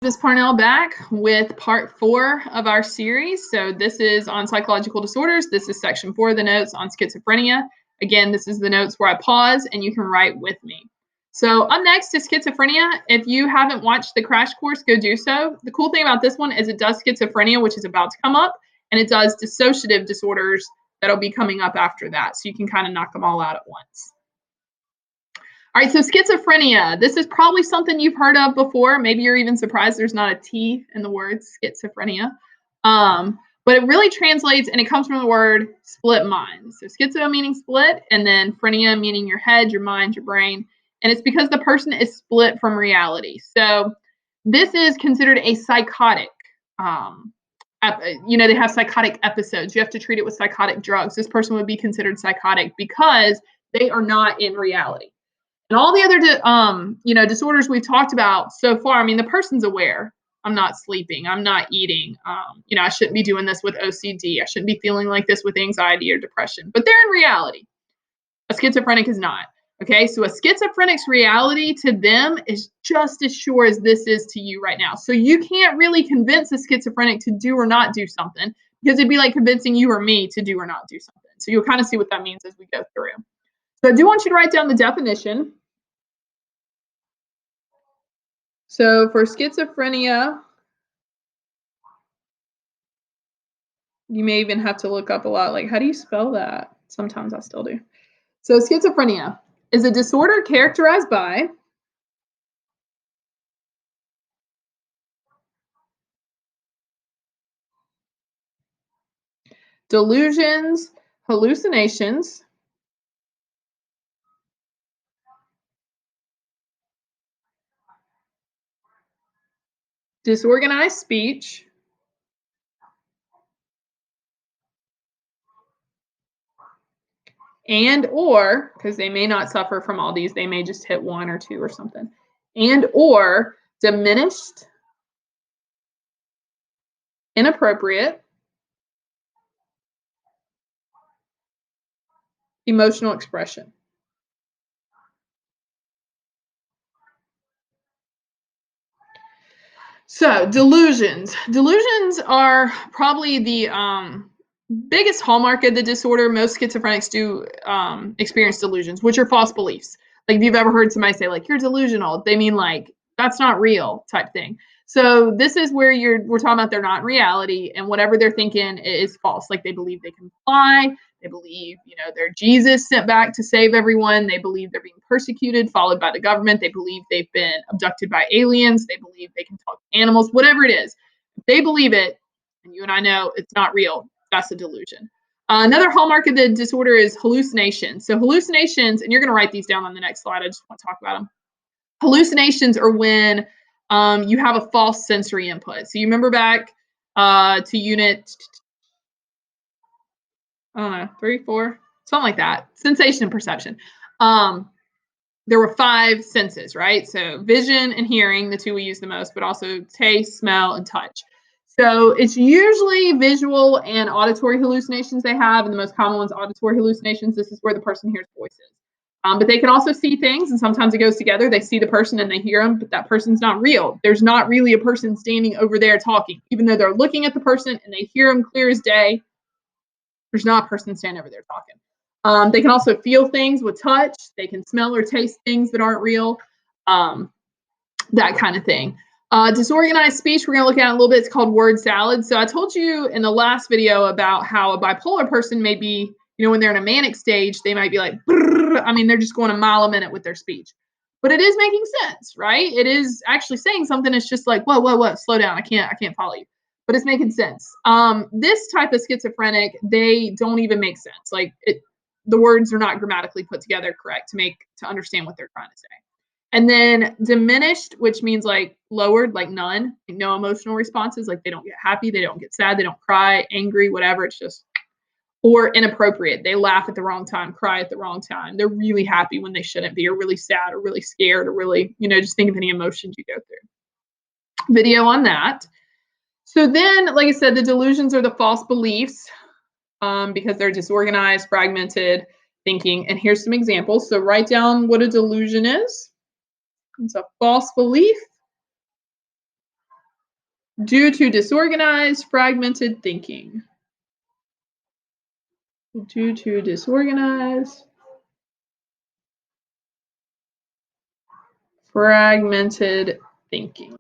Ms. Parnell back with part 4 of our series. So this is on psychological disorders. This is section 4 of the notes on schizophrenia. Again, this is the notes where I pause and you can write with me. So up next is schizophrenia. If you haven't watched the crash course, go do so. The cool thing about this one is it does schizophrenia, which is about to come up, and it does dissociative disorders that'll be coming up after that. So you can kind of knock them all out at once. All right, so schizophrenia. This is probably something you've heard of before. Maybe you're even surprised there's not a T in the word schizophrenia. But it really translates, and it comes from the word split mind. So schizo meaning split, and then phrenia meaning your head, your mind, your brain. And it's because the person is split from reality. So this is considered a psychotic. They have psychotic episodes. You have to treat it with psychotic drugs. This person would be considered psychotic because they are not in reality. And all the other, disorders we've talked about so far, I mean, the person's aware. I'm not sleeping. I'm not eating. I shouldn't be doing this with OCD. I shouldn't be feeling like this with anxiety or depression. But they're in reality. A schizophrenic is not. Okay, so a schizophrenic's reality to them is just as sure as this is to you right now. So you can't really convince a schizophrenic to do or not do something because it'd be like convincing you or me to do or not do something. So you'll kind of see what that means as we go through. So I do want you to write down the definition. So for schizophrenia, you may even have to look up a lot, like, how do you spell that? Sometimes I still do. So schizophrenia is a disorder characterized by delusions, hallucinations, disorganized speech, and or, because they may not suffer from all these, they may just hit 1 or 2 or something, and or diminished, inappropriate, emotional expression. So delusions. Delusions are probably the biggest hallmark of the disorder. Most schizophrenics do experience delusions, which are false beliefs. Like if you've ever heard somebody say like, you're delusional, they mean like, that's not real type thing. So this is where we're talking about they're not in reality, and whatever they're thinking is false. Like they believe they can fly, they believe, they're Jesus sent back to save everyone. They believe they're being persecuted, followed by the government. They believe they've been abducted by aliens. They believe they can talk to animals, whatever it is. If they believe it, and you and I know it's not real, that's a delusion. Another hallmark of the disorder is hallucinations. So hallucinations, and you're going to write these down on the next slide. I just want to talk about them. Hallucinations are when you have a false sensory input. So you remember back to unit, I don't know, 3, 4, something like that. Sensation and perception. There were 5 senses, right? So vision and hearing, the 2 we use the most, but also taste, smell, and touch. So it's usually visual and auditory hallucinations they have, and the most common one's auditory hallucinations. This is where the person hears voices. But they can also see things, and sometimes it goes together. They see the person and they hear them, but that person's not real. There's not really a person standing over there talking. Even though they're looking at the person and they hear them clear as day, there's not a person standing over there talking. They can also feel things with touch. They can smell or taste things that aren't real, that kind of thing. Disorganized speech, we're going to look at in a little bit. It's called word salad. So I told you in the last video about how a bipolar person may be, when they're in a manic stage, they might be like, they're just going a mile a minute with their speech. But it is making sense, right? It is actually saying something. It's just like, whoa, slow down. I can't follow you. But it's making sense. This type of schizophrenic, they don't even make sense. Like the words are not grammatically put together correct to understand what they're trying to say. And then diminished, which means like lowered, like none, like no emotional responses. Like they don't get happy, they don't get sad, they don't cry, angry, whatever. It's just, or inappropriate. They laugh at the wrong time, cry at the wrong time. They're really happy when they shouldn't be, or really sad, or really scared, or really, just think of any emotions you go through. Video on that. So then, like I said, the delusions are the false beliefs because they're disorganized, fragmented thinking. And here's some examples. So write down what a delusion is. It's a false belief. Due to disorganized, fragmented thinking. Due to disorganized, fragmented thinking.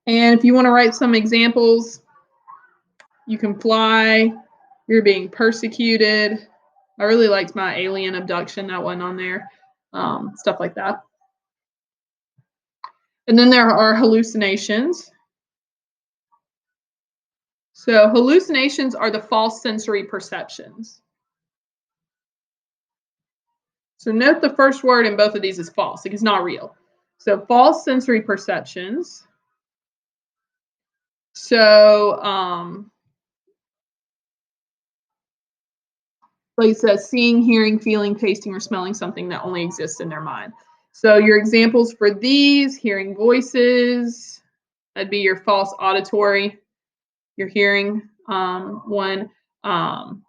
And if you want to write some examples, you can fly, you're being persecuted. I really liked my alien abduction, that one on there, stuff like that. And then there are hallucinations. So hallucinations are the false sensory perceptions. So note the first word in both of these is false. Like it's not real. So false sensory perceptions. So like it says, seeing, hearing, feeling, tasting, or smelling something that only exists in their mind. So your examples for these: hearing voices, that'd be your false auditory, your hearing one. And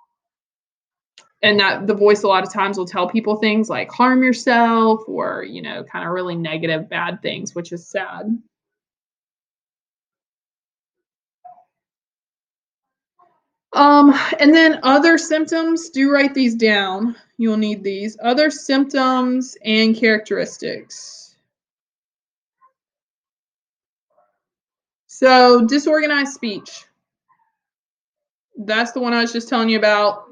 that the voice a lot of times will tell people things like harm yourself or, you know, kind of really negative, bad things, which is sad. And then other symptoms, do write these down. You'll need these. Other symptoms and characteristics. So disorganized speech. That's the one I was just telling you about.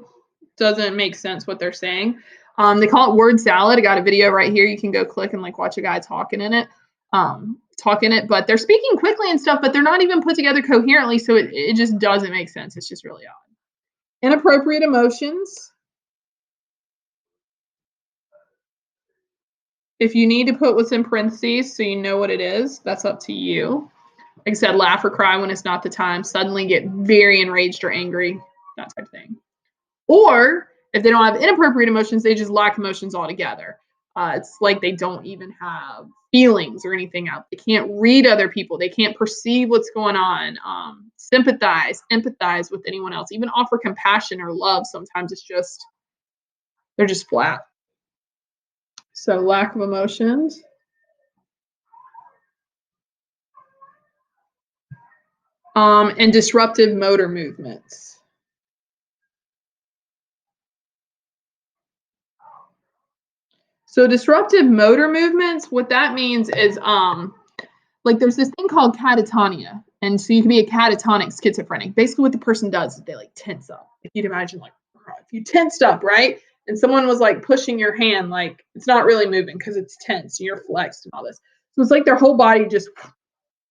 Doesn't make sense what they're saying. They call it word salad. I got a video right here. You can go click and like watch a guy talking in it. But they're speaking quickly and stuff, but they're not even put together coherently, so it just doesn't make sense. It's just really odd. Inappropriate emotions. If you need to put what's in parentheses so you know what it is, that's up to you. Like I said, laugh or cry when it's not the time, suddenly get very enraged or angry, that type of thing. Or if they don't have inappropriate emotions, they just lack emotions altogether. It's like they don't even have feelings or anything out. They can't read other people. They can't perceive what's going on. Sympathize, empathize with anyone else. Even offer compassion or love. Sometimes it's just, they're just flat. So lack of emotions. And disruptive motor movements. So disruptive motor movements, what that means is like there's this thing called catatonia. And so you can be a catatonic schizophrenic. Basically what the person does is they like tense up. If you'd imagine like if you tensed up, right? And someone was like pushing your hand, like it's not really moving because it's tense and you're flexed and all this. So it's like their whole body just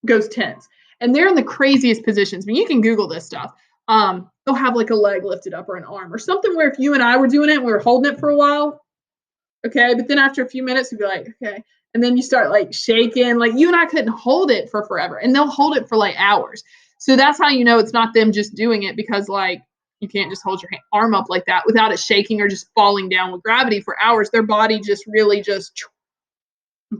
goes tense. And they're in the craziest positions. I mean, you can Google this stuff. They'll have like a leg lifted up or an arm or something where if you and I were doing it and we were holding it for a while, okay, but then after a few minutes, you'd be like, okay. And then you start like shaking, like you and I couldn't hold it for forever. And they'll hold it for like hours. So that's how you know it's not them just doing it because like you can't just hold your arm up like that without it shaking or just falling down with gravity for hours. Their body just really just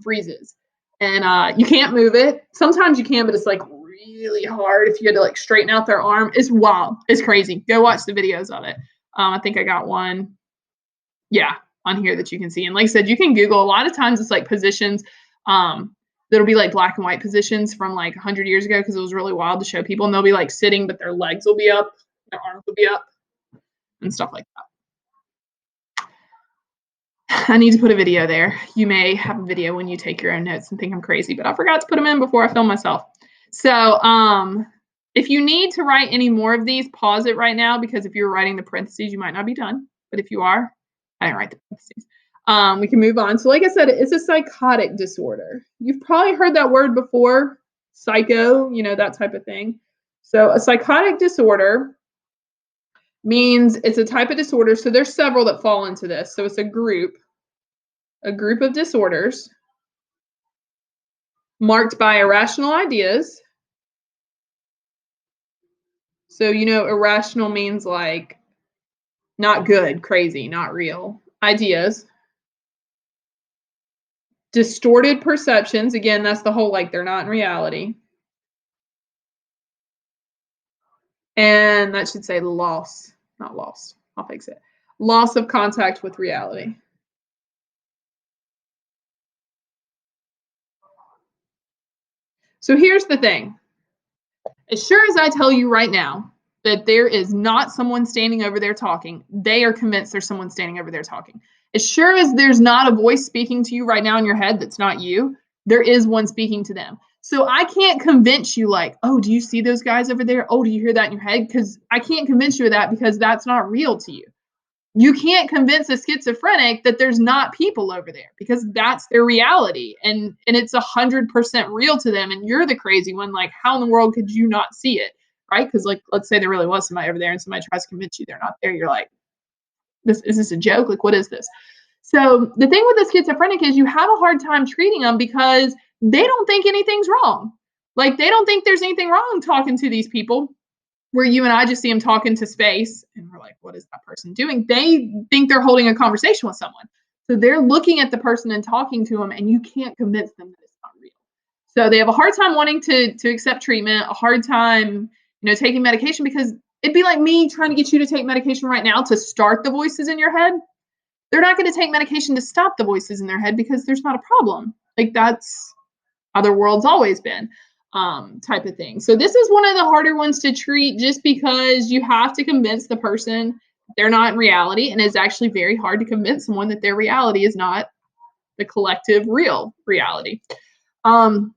freezes. And you can't move it. Sometimes you can, but it's like really hard if you had to like straighten out their arm. It's wild. It's crazy. Go watch the videos of it. I think I got one. Yeah, on here that you can see. And like I said, you can Google. A lot of times it's like positions that'll be like black and white positions from like 100 years ago because it was really wild to show people. And they'll be like sitting, but their legs will be up, their arms will be up, and stuff like that. I need to put a video there. You may have a video when you take your own notes and think I'm crazy, but I forgot to put them in before I film myself. So if you need to write any more of these, pause it right now because if you're writing the parentheses, you might not be done. But if you are, I didn't write the parentheses. We can move on. So like I said, it's a psychotic disorder. You've probably heard that word before, psycho, you know, that type of thing. So a psychotic disorder means it's a type of disorder. So there's several that fall into this. So it's a group of disorders marked by irrational ideas. So, you know, irrational means like not good, crazy, not real. Ideas. Distorted perceptions. Again, that's the whole like they're not in reality. And that should say loss, not lost. I'll fix it. Loss of contact with reality. So here's the thing. As sure as I tell you right now that there is not someone standing over there talking, they are convinced there's someone standing over there talking. As sure as there's not a voice speaking to you right now in your head that's not you, there is one speaking to them. So I can't convince you, like, oh, do you see those guys over there? Oh, do you hear that in your head? Because I can't convince you of that because that's not real to you. You can't convince a schizophrenic that there's not people over there because that's their reality, and it's 100% real to them, and you're the crazy one. Like, how in the world could you not see it, right? Because, like, let's say there really was somebody over there and somebody tries to convince you they're not there. You're like, this is this a joke? Like, what is this? So the thing with the schizophrenic is you have a hard time treating them because they don't think anything's wrong. Like, they don't think there's anything wrong talking to these people, where you and I just see them talking to space and we're like, what is that person doing? They think they're holding a conversation with someone. So they're looking at the person and talking to them, and you can't convince them that it's not real. So they have a hard time wanting to accept treatment, a hard time, taking medication, because it'd be like me trying to get you to take medication right now to start the voices in your head. They're not going to take medication to stop the voices in their head because there's not a problem. Like, that's how their world's always been, type of thing. So this is one of the harder ones to treat just because you have to convince the person they're not in reality, and it's actually very hard to convince someone that their reality is not the collective real reality. Um,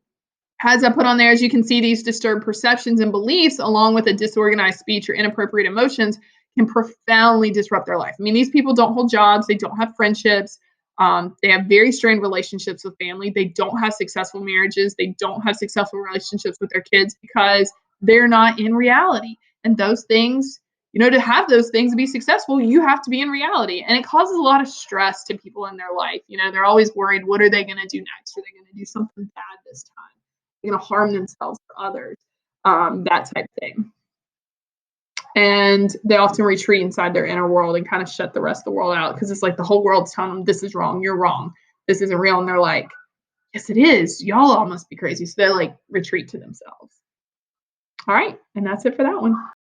as I put on there, as you can see, these disturbed perceptions and beliefs, along with a disorganized speech or inappropriate emotions, can profoundly disrupt their life. I mean, these people don't hold jobs, they don't have friendships, they have very strained relationships with family, they don't have successful marriages, they don't have successful relationships with their kids because they're not in reality. And those things, to have those things be successful, you have to be in reality. And it causes a lot of stress to people in their life. They're always worried, what are they going to do next? Are they going to do something bad this time? Going to harm themselves or others, that type of thing. And they often retreat inside their inner world and kind of shut the rest of the world out because it's like the whole world's telling them this is wrong, you're wrong, this isn't real. And they're like, yes, it is. Y'all all must be crazy. So they like retreat to themselves. All right. And that's it for that one.